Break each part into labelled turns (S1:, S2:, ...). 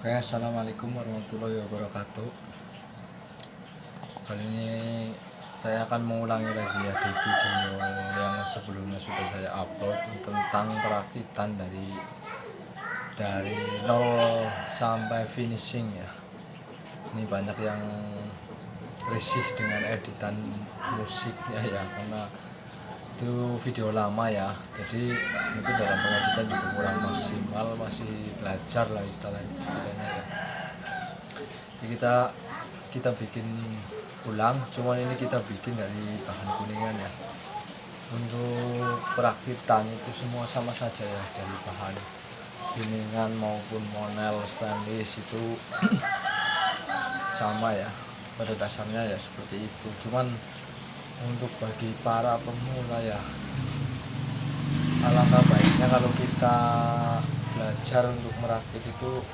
S1: Oke, assalamualaikum warahmatullahi wabarakatuh. Kali ini saya akan mengulangi lagi ya di video yang sebelumnya sudah saya upload tentang perakitan dari nol sampai finishing ya. Ini banyak yang risih dengan editan musiknya ya, karena itu video lama ya, jadi mungkin dalam pengeditan juga kurang maksimal, masih belajar lah istilahnya ya. Jadi kita bikin ulang, cuman ini kita bikin dari bahan kuningan ya. Untuk perakitan itu semua sama saja ya, dari bahan kuningan maupun monel stainless itu sama ya, pada dasarnya ya seperti itu. Cuman untuk bagi para pemula ya, alangkah baiknya kalau kita belajar untuk merakit itu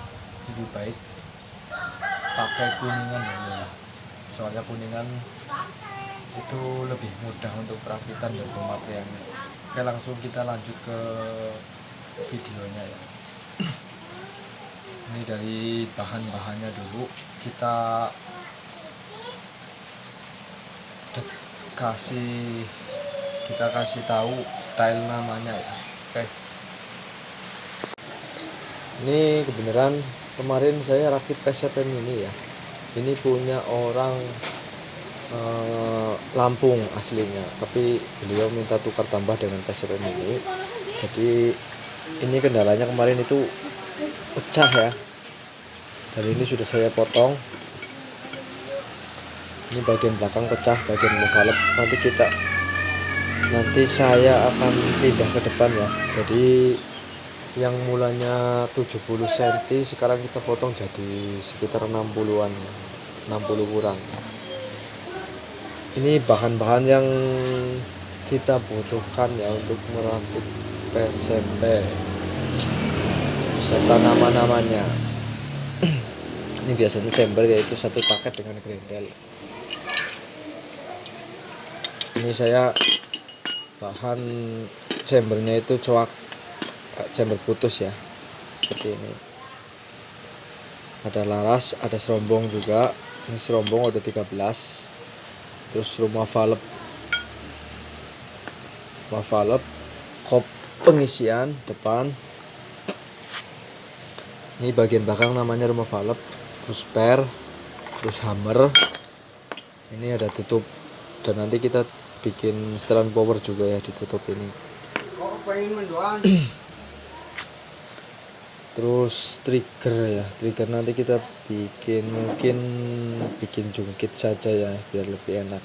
S1: lebih baik pakai kuningan ya. Soalnya kuningan itu lebih mudah untuk perakitan dan pemakaiannya. Oke, langsung kita lanjut ke videonya ya. Ini dari bahan-bahannya dulu, kita kasih tahu tile namanya ya. Oke, ini kebenaran kemarin saya rakit PCPM ini ya. Ini punya orang Lampung aslinya, tapi beliau minta tukar tambah dengan PCPM ini. Jadi ini kendalanya kemarin itu pecah ya. Dan ini sudah saya potong. Ini bagian belakang pecah, bagian valve. Nanti saya akan pindah ke depan ya. Jadi yang mulanya 70 cm sekarang kita potong jadi sekitar 60-an ya. 60 kurang. Ini bahan-bahan yang kita butuhkan ya untuk merakit PCP serta nama-namanya. Ini biasanya chamber yaitu satu paket dengan grendel. Ini saya bahan chambernya itu coak chamber putus ya, seperti ini. Ada laras, ada serombong juga. Ini serombong udah 13. Terus rumah valve, kop pengisian depan. Ini bagian belakang namanya rumah valve. Terus spare, terus hammer. Ini ada tutup, dan nanti kita bikin setelan power juga ya, ditutup ini. Terus trigger ya, trigger nanti kita mungkin bikin jungkit saja ya, biar lebih enak.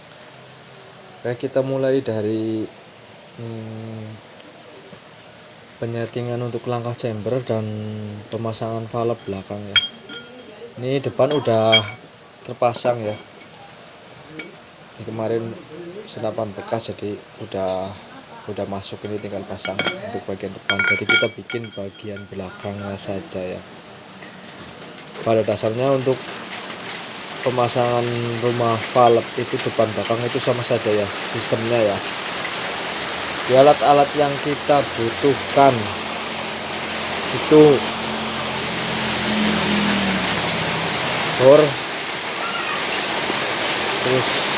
S1: Oke, kita mulai dari penyetingan untuk langkah chamber dan pemasangan valve belakang ya. Ini depan udah terpasang ya. Ini kemarin senapan bekas, jadi udah masuk, ini tinggal pasang untuk bagian depan. Jadi kita bikin bagian belakangnya saja ya. Pada dasarnya untuk pemasangan rumah valve itu depan belakang itu sama saja ya sistemnya ya. Di alat-alat yang kita butuhkan itu bor, terus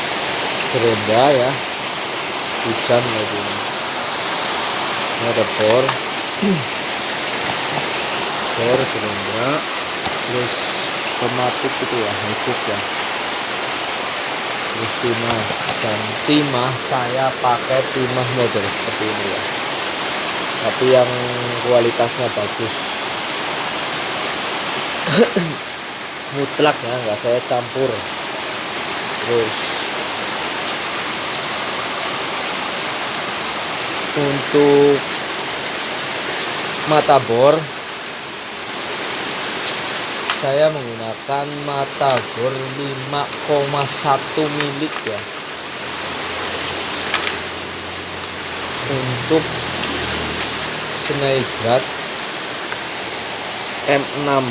S1: gerenda ya, hujan lagi. Ini ada bor, gerenda, terus pematik itu ya, hiduk ya, terus timah. Dan timah saya pakai timah model seperti ini ya, tapi yang kualitasnya bagus. Mutlak ya, nggak saya campur. Terus untuk mata bor, saya menggunakan mata bor 5,1 mili ya. Untuk Snaigrad M6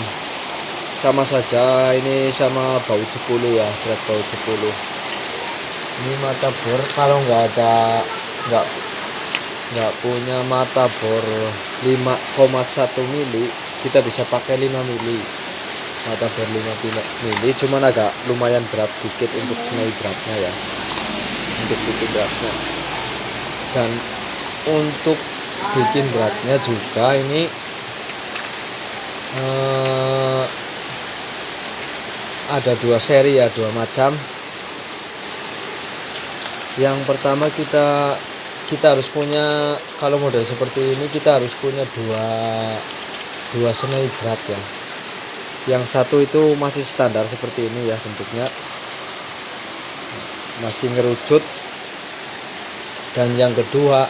S1: sama saja, ini sama baut 10 ya, berat baut 10. Ini mata bor, kalau nggak punya mata bor 5,1 mili, kita bisa pakai 5 mili. mata bor 5 mili, cuman agak lumayan berat dikit untuk snowy beratnya ya, untuk bikin beratnya. Dan untuk bikin beratnya juga ini ada 2 seri ya, 2 macam. Yang pertama kita harus punya, kalau model seperti ini kita harus punya dua snowy berat ya. Yang satu itu masih standar seperti ini ya, bentuknya masih ngerucut. Dan yang kedua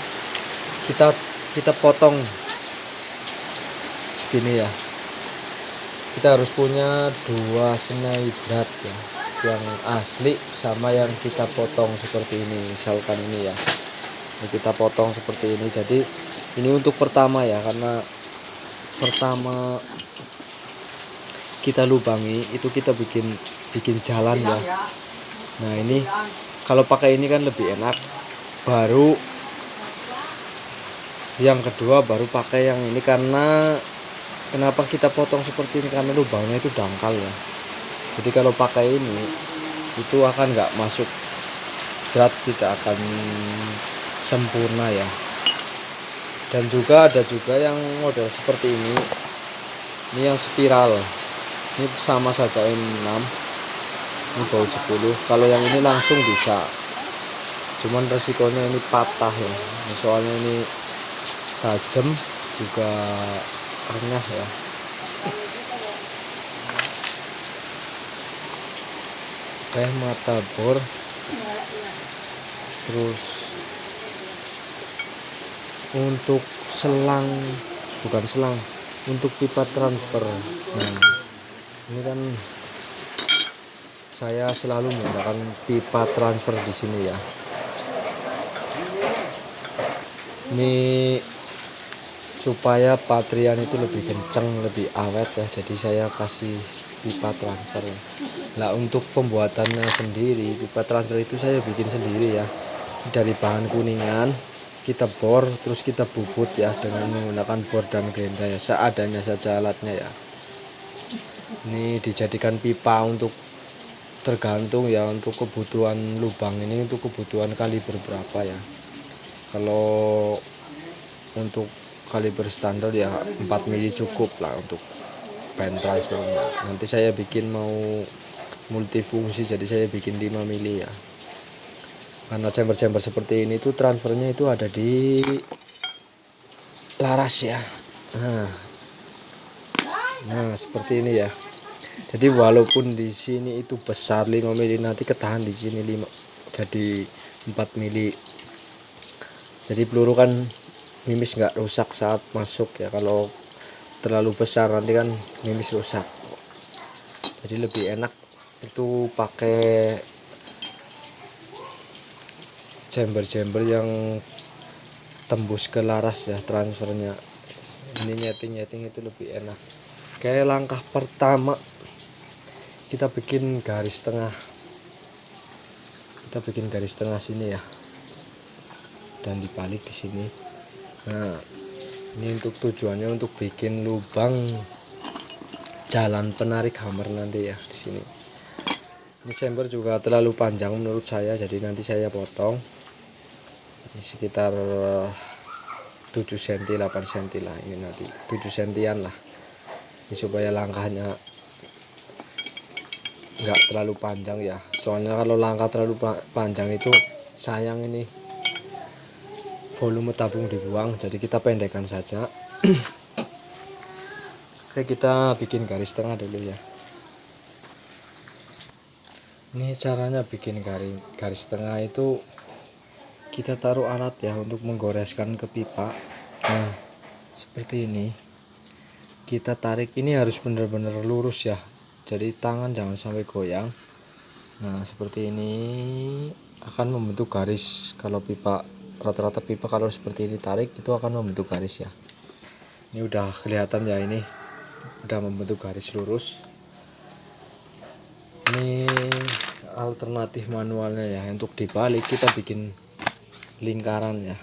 S1: kita potong segini ya. Kita harus punya 2 snowy berat ya, yang asli sama yang kita potong seperti ini. Misalkan ini ya, ini kita potong seperti ini. Jadi ini untuk pertama ya, karena pertama kita lubangi itu kita bikin jalan ya. Nah ini kalau pakai ini kan lebih enak. Baru yang kedua baru pakai yang ini, karena kenapa kita potong seperti ini, karena lubangnya itu dangkal ya. Jadi kalau pakai ini itu akan nggak masuk berat, tidak akan sempurna ya. Dan juga ada juga yang model seperti ini yang spiral, ini sama saja ini 6, ini baut 10. Kalau yang ini langsung bisa, cuman resikonya ini patah ya, soalnya ini tajam juga renyah ya. Oke, mata bor, terus untuk untuk pipa transfer. Nah ini kan saya selalu menggunakan pipa transfer di sini ya. Ini supaya patrian itu lebih kencang, lebih awet ya, jadi saya kasih pipa transfer. Nah untuk pembuatannya sendiri, pipa transfer itu saya bikin sendiri ya, dari bahan kuningan. Kita bor, terus kita bubut ya dengan menggunakan bor dan gerinda ya, seadanya saja alatnya ya. Ini dijadikan pipa untuk tergantung ya, untuk kebutuhan lubang ini, untuk kebutuhan kaliber berapa ya. Kalau untuk kaliber standar ya 4 mili cukup lah untuk band transfernya. Nanti saya bikin mau multifungsi, jadi saya bikin 5 mili ya. Karena chamber-chamber seperti ini tuh transfernya itu ada di laras ya. Nah seperti ini ya. Jadi walaupun di sini itu besar 5 mili, nanti ketahan di sini 5 jadi 4 mili. Jadi peluru kan mimis nggak rusak saat masuk ya. Kalau terlalu besar nanti kan mimis rusak. Jadi lebih enak itu pakai chamber yang tembus ke laras ya transfernya. Ini nyeting itu lebih enak. Kayak langkah pertama kita bikin garis tengah. Kita bikin garis tengah sini ya, dan dibalik di sini. Nah ini untuk tujuannya untuk bikin lubang jalan penarik hammer nanti ya di sini. Ini chamber juga terlalu panjang menurut saya, jadi nanti saya potong ini sekitar 7 cm 8 cm lah, ini nanti 7 cm lah, ini supaya langkahnya nggak terlalu panjang ya. Soalnya kalau langkah terlalu panjang itu sayang, ini volume tabung dibuang, jadi kita pendekkan saja. Oke, kita bikin garis tengah dulu ya. Ini caranya bikin garis tengah itu, kita taruh alat ya untuk menggoreskan ke pipa. Nah seperti ini, kita tarik, ini harus benar-benar lurus ya, jadi tangan jangan sampai goyang. Nah seperti ini akan membentuk garis. Kalau pipa, rata-rata pipa kalau seperti ini tarik itu akan membentuk garis ya. Ini udah kelihatan ya, ini udah membentuk garis lurus. Ini alternatif manualnya ya, untuk dibalik kita bikin lingkaran ya.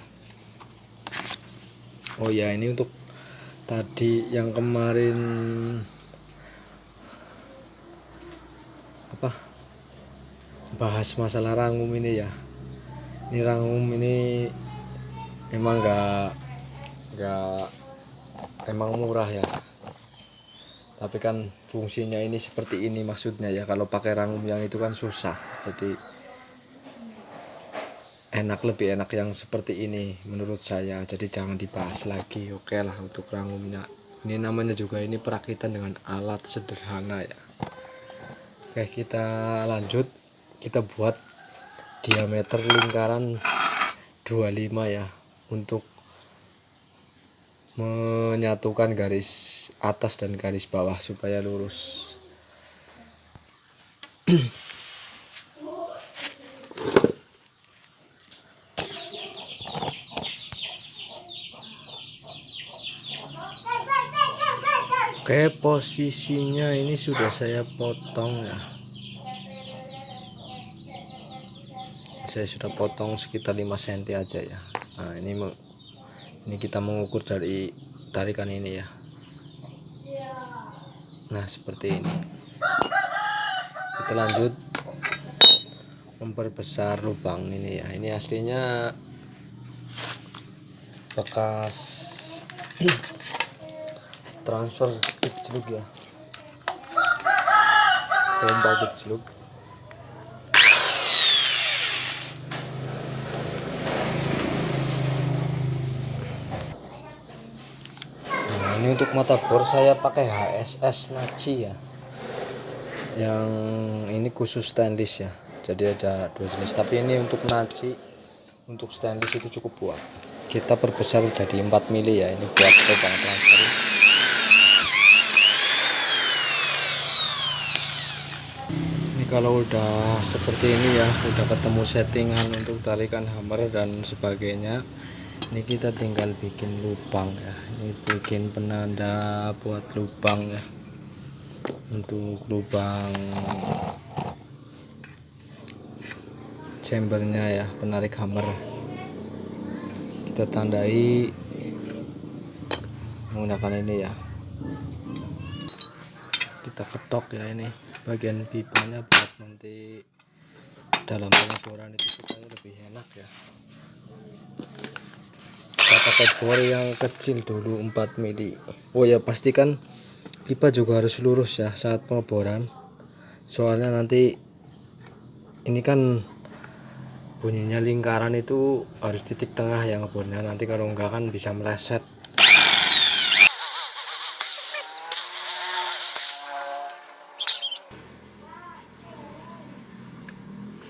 S1: Oh ya, ini untuk tadi yang kemarin apa bahas masalah rangum ini ya. Ini rangum ini emang nggak emang murah ya, tapi kan fungsinya ini seperti ini maksudnya ya. Kalau pakai rangum yang itu kan susah, jadi lebih enak yang seperti ini menurut saya, jadi jangan dibahas lagi. Oke lah untuk rangumnya, ini namanya juga ini perakitan dengan alat sederhana ya. Oke, kita lanjut, kita buat diameter lingkaran 25 ya, untuk menyatukan garis atas dan garis bawah supaya lurus. Oke, posisinya ini sudah saya potong ya. Saya sudah potong sekitar 5 cm aja ya. Nah, ini kita mengukur dari tarikan ini ya. Nah, seperti ini. Kita lanjut memperbesar lubang ini ya. Ini aslinya bekas transfer keciluk ya, pompa keciluk. Nah, ini untuk mata bor saya pakai HSS Naci ya, yang ini khusus stainless ya, jadi ada 2 jenis, tapi ini untuk Naci, untuk stainless itu cukup buat. Kita perbesar jadi 4 mili ya, ini buat lubang transfer. Kalau udah seperti ini ya, udah ketemu settingan untuk tarikan hammer dan sebagainya, ini kita tinggal bikin lubang ya. Ini bikin penanda buat lubang ya, untuk lubang chambernya ya, penarik hammer. Kita tandai menggunakan ini ya, kita ketok ya, ini bagian pipanya buat nanti dalam pengeboran itu supaya lebih enak ya. Kita pakai bor yang kecil dulu 4 mili. Oh ya, pastikan pipa juga harus lurus ya saat pengeboran, soalnya nanti ini kan bunyinya lingkaran itu harus titik tengah ya ngebornya, nanti kalau enggak kan bisa meleset.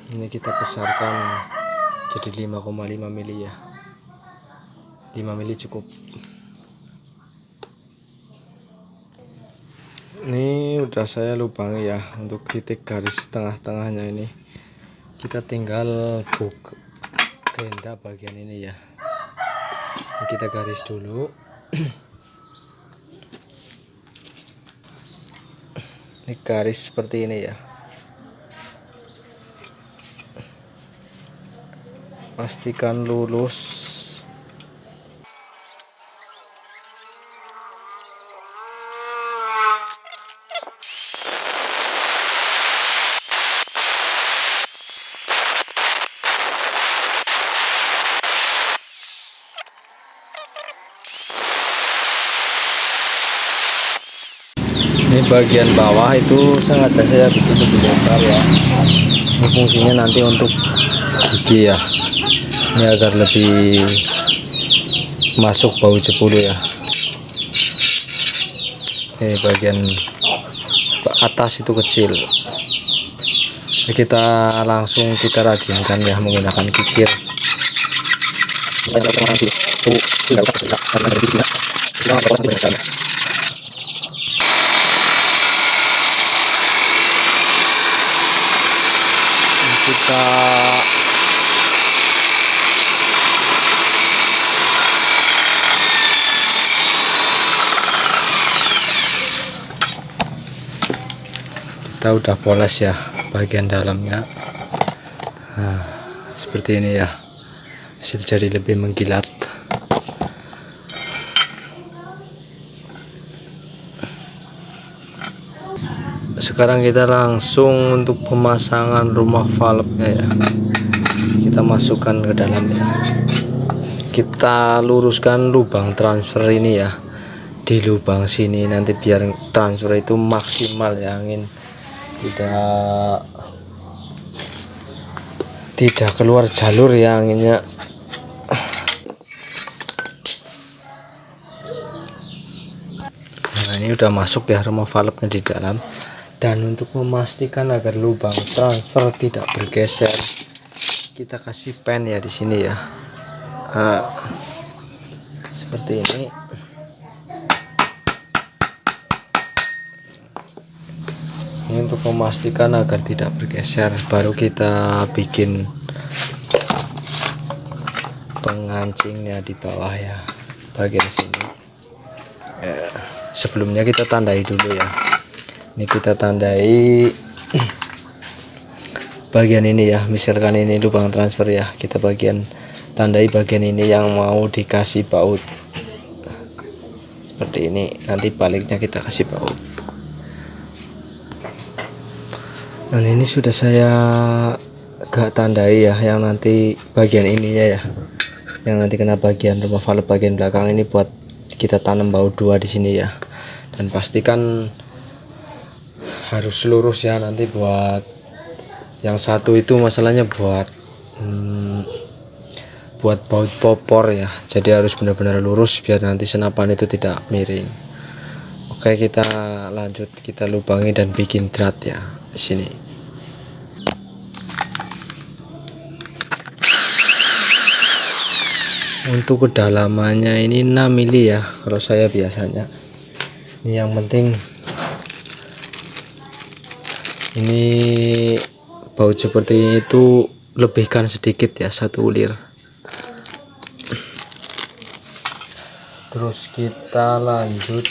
S1: Ini kita besarkan jadi 5,5 mili ya, 5 mili cukup. Ini udah saya lubangi ya, untuk titik garis tengah-tengahnya ini kita tinggal buka tenda bagian ini ya. Ini kita garis dulu. Ini garis seperti ini ya, pastikan lurus. Ini bagian bawah itu sengaja saya bikin lebih lebar ya, ini fungsinya nanti untuk gigi ya, ini agar lebih masuk bau jepulu ya. Ini bagian atas itu kecil, ini kita langsung rajinkan ya menggunakan kikir. Kita udah poles ya bagian dalamnya. Nah, seperti ini ya, hasil jadi lebih mengkilat. sekarang kita langsung untuk pemasangan rumah valve-nya ya. Kita masukkan ke dalam ya. Kita luruskan lubang transfer ini ya, di lubang sini nanti biar transfer itu maksimal ya, angin tidak keluar jalur ya anginnya. Nah ini udah masuk ya rumah valve-nya di dalam. Dan untuk memastikan agar lubang transfer tidak bergeser, kita kasih pen ya di sini ya. Nah, seperti ini. Ini untuk memastikan agar tidak bergeser, baru kita bikin pengancingnya di bawah ya, bagian sini ya. Sebelumnya kita tandai dulu ya. Ini kita tandai bagian ini ya, misalkan ini lubang transfer ya, kita tandai bagian ini yang mau dikasih baut seperti ini. Nanti baliknya kita kasih baut. Nah ini sudah saya gak tandai ya, yang nanti bagian ininya ya, yang nanti kena bagian rumah valve bagian belakang ini buat kita tanam baut 2 di sini ya. Dan pastikan harus lurus ya, nanti buat yang satu itu masalahnya buat baut popor ya, jadi harus benar-benar lurus biar nanti senapan itu tidak miring. Oke, kita lanjut, kita lubangi dan bikin drat ya di sini. Untuk kedalamannya ini 6 mili ya kalau saya biasanya. Ini yang penting ini baut seperti itu lebihkan sedikit ya, 1 ulir. Terus kita lanjut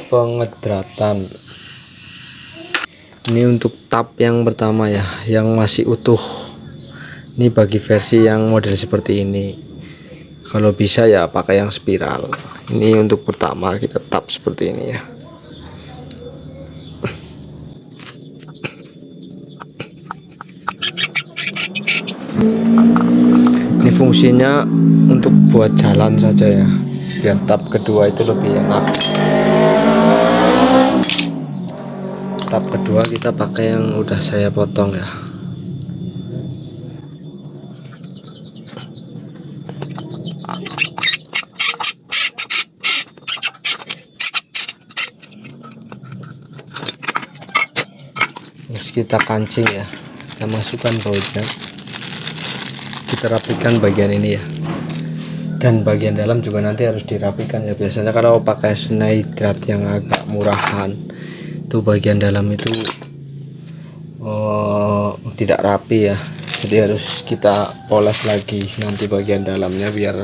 S1: pengedratan. Ini untuk tab yang pertama ya, yang masih utuh. Ini bagi versi yang model seperti ini. Kalau bisa ya pakai yang spiral. Ini untuk pertama kita tab seperti ini ya. Ini fungsinya untuk buat jalan saja ya, biar tab kedua itu lebih enak. Tab kedua kita pakai yang udah saya potong ya. Terus kita kancing ya, kita masukkan bautnya, kita rapikan bagian ini ya. Dan bagian dalam juga nanti harus dirapikan ya. Biasanya kalau pakai snydrat yang agak murahan itu bagian dalam itu tidak rapi ya, jadi harus kita poles lagi nanti bagian dalamnya biar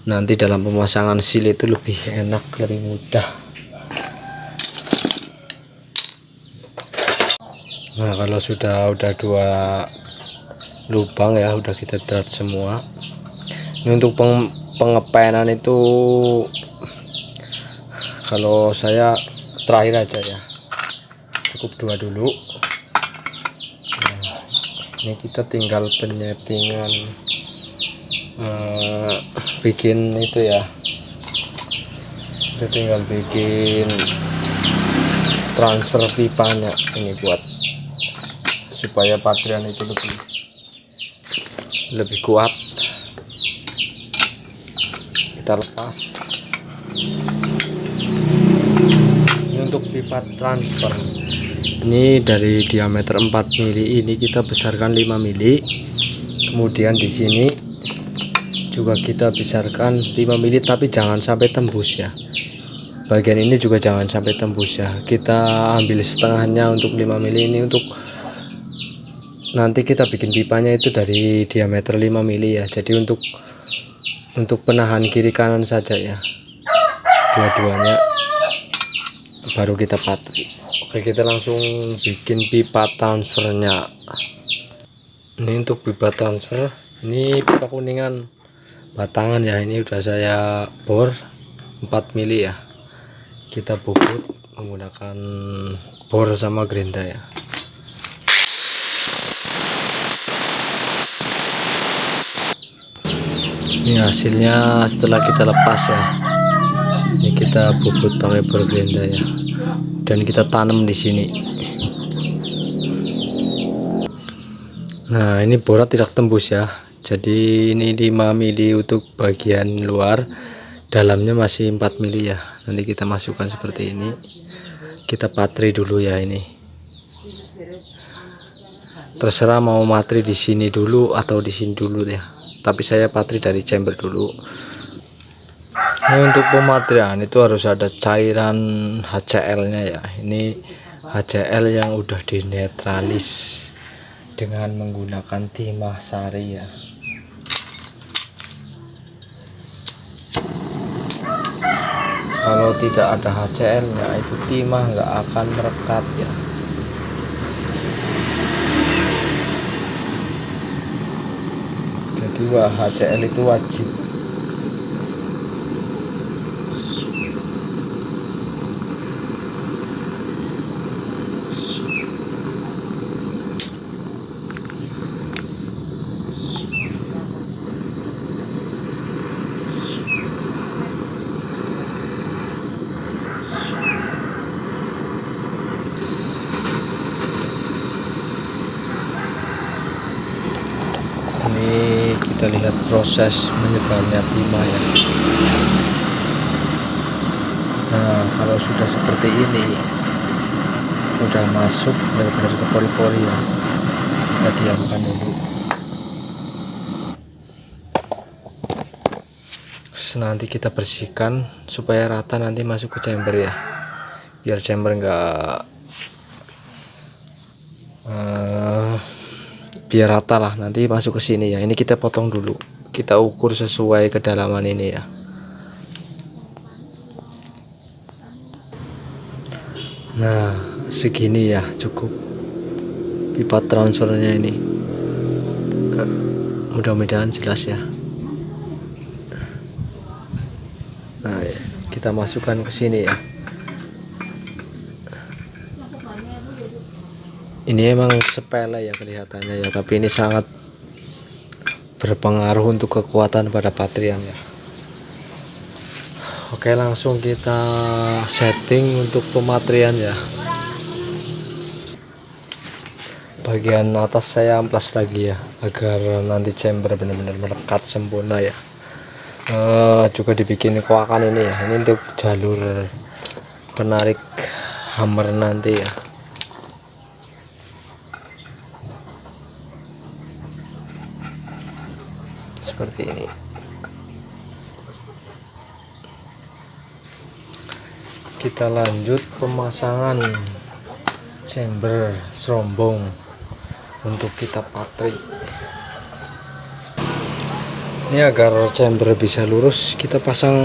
S1: nanti dalam pemasangan seal itu lebih enak, lebih mudah. Nah kalau udah 2 lubang ya, udah kita drat semua. Ini untuk pengepenan itu kalau saya terakhir aja ya, cukup 2 dulu. Nah, ini kita tinggal penyetingan bikin itu ya, kita tinggal bikin transfer pipanya ini buat supaya patrian itu lebih kuat. Kita lepas. Ini untuk pipa transfer, ini dari diameter 4 mili ini kita besarkan 5 mili. Kemudian di sini juga kita besarkan 5 mili, tapi jangan sampai tembus ya. Bagian ini juga jangan sampai tembus ya. Kita ambil setengahnya untuk 5 mili ini, untuk nanti kita bikin pipanya itu dari diameter 5 mili ya. Jadi untuk penahan kiri kanan saja ya, dua-duanya, baru kita patri. Oke, kita langsung bikin pipa transfernya. Ini untuk pipa transfer, ini pipa kuningan batangan ya, ini udah saya bor 4 mili ya. Kita bubut menggunakan bor sama gerinda ya. Ini hasilnya setelah kita lepas ya. Ini kita bubut pakai bor gerinda ya, dan kita tanam di sini. Nah, ini borat tidak tembus ya, jadi ini 5 mili untuk bagian luar, dalamnya masih 4 mili ya. Nanti kita masukkan seperti ini, kita patri dulu ya. Ini terserah mau matri di sini dulu atau di sini dulu ya, tapi saya patri dari chamber dulu. Ini untuk pematrian itu harus ada cairan HCl nya ya. Ini HCl yang udah dinetralis dengan menggunakan timah sari ya. Kalau tidak ada HCl nya itu timah nggak akan merekat ya. Jadi HCl itu wajib. Ini kita lihat proses menyebarnya timah ya. Nah, kalau sudah seperti ini, udah masuk benar-benar ke pori-pori ya, kita diamkan dulu. Terus nanti kita bersihkan supaya rata, nanti masuk ke chamber ya, biar chamber biar rata lah, nanti masuk ke sini ya. Ini kita potong dulu, kita ukur sesuai kedalaman ini ya. Nah, segini ya cukup pipa transfernya ini. Mudah-mudahan jelas ya. Nah, kita masukkan ke sini ya. Ini emang sepele ya kelihatannya ya, tapi ini sangat berpengaruh untuk kekuatan pada patrian ya. Oke, langsung kita setting untuk pematrian ya. Bagian atas saya amplas lagi ya, agar nanti chamber benar-benar melekat sempurna ya. Juga dibikin koakan ini ya, ini untuk jalur penarik hammer nanti ya. Seperti ini. Kita lanjut pemasangan chamber serombong untuk kita patri. Ini agar chamber bisa lurus, kita pasang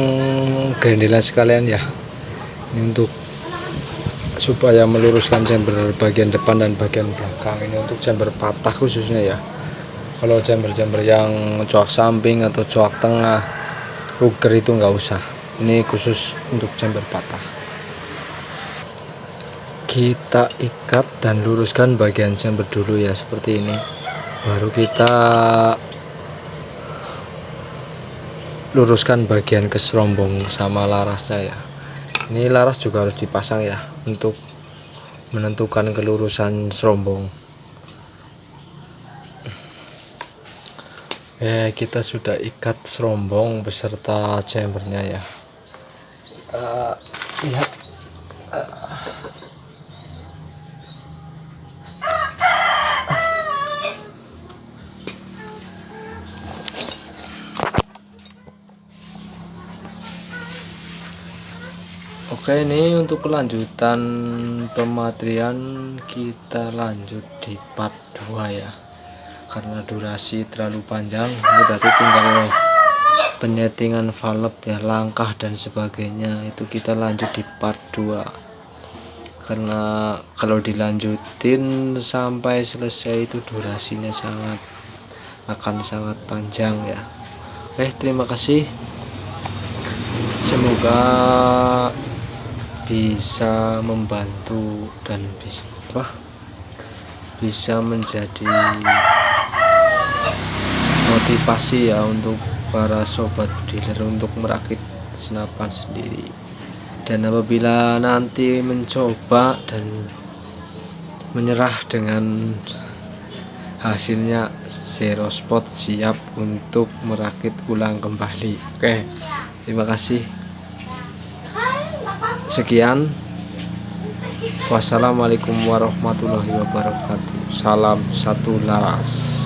S1: grendelan sekalian ya. Ini untuk supaya meluruskan chamber bagian depan dan bagian belakang. Ini untuk chamber patah khususnya ya. Kalau chamber-chamber yang coak samping atau coak tengah, ruger itu nggak usah. Ini khusus untuk chamber patah. Kita ikat dan luruskan bagian chamber dulu ya, seperti ini. Baru kita luruskan bagian keserombong sama larasnya ya. Ini laras juga harus dipasang ya, untuk menentukan kelurusan serombong. Kita sudah ikat serombong beserta chambernya ya. Lihat. Oke, ini untuk kelanjutan pematrian kita lanjut di part 2 ya. Karena durasi terlalu panjang, ini berarti tinggal penyetingan valve ya, langkah dan sebagainya, itu kita lanjut di part 2. Karena kalau dilanjutin sampai selesai itu durasinya akan sangat panjang ya. Oke, terima kasih. Semoga bisa membantu dan bisa menjadi motivasi ya untuk para sobat dealer untuk merakit senapan sendiri. Dan apabila nanti mencoba dan menyerah dengan hasilnya, Zero Spot siap untuk merakit ulang kembali. Oke, terima kasih. Sekian. Wassalamualaikum warahmatullahi wabarakatuh. Salam satu laras.